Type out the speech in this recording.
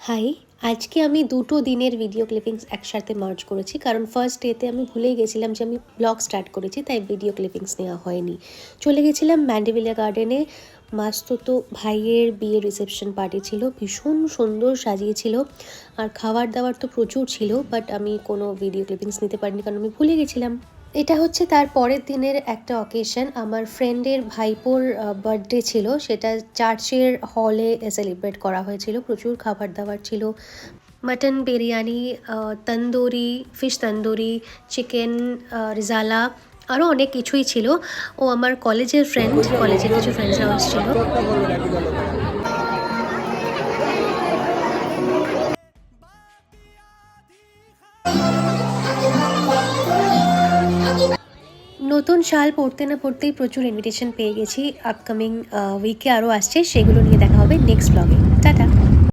High, আজকে আমি দুটো দিনের ভিডিও ক্লিপিংস একসাথে মার্জ করেছি, কারণ ফার্স্ট ডেতে আমি ভুলেই গেছিলাম যে আমি ব্লগ স্টার্ট করেছি, তাই ভিডিও ক্লিপিংস নেওয়া হয়নি। চলে গেছিলাম ম্যান্ডেভিলিয়া গার্ডেনে। মাস্ততো ভাইয়ের বিয়ের রিসেপশন পার্টি ছিল, ভীষণ সুন্দর সাজিয়েছিল, আর খাবার দাবার তো প্রচুর ছিল, বাট আমি কোনো ভিডিও ক্লিপিংস নিতে পারিনি কারণ আমি ভুলে গেছিলাম। এটা হচ্ছে তার পরের দিনের একটা অকেশন। আমার ফ্রেন্ডের ভাইপোর বার্থডে ছিল, সেটা চার্চের হলে সেলিব্রেট করা হয়েছিল। প্রচুর খাবার দাবার ছিল, mutton biryani, tandoori, fish tandoori, chicken rezala, আরও অনেক কিছুই ছিল। ও আমার কলেজের ফ্রেন্ড, কলেজের কিছু ফ্রেন্ডসরাও আসছিল। নতুন সাল পড়তে না পড়তেই প্রচুর ইনভিটেশন পেয়ে গেছি। আপকামিং উইকে আরও আসছে, সেগুলো নিয়ে দেখা হবে নেক্সট ব্লগে। টাটা।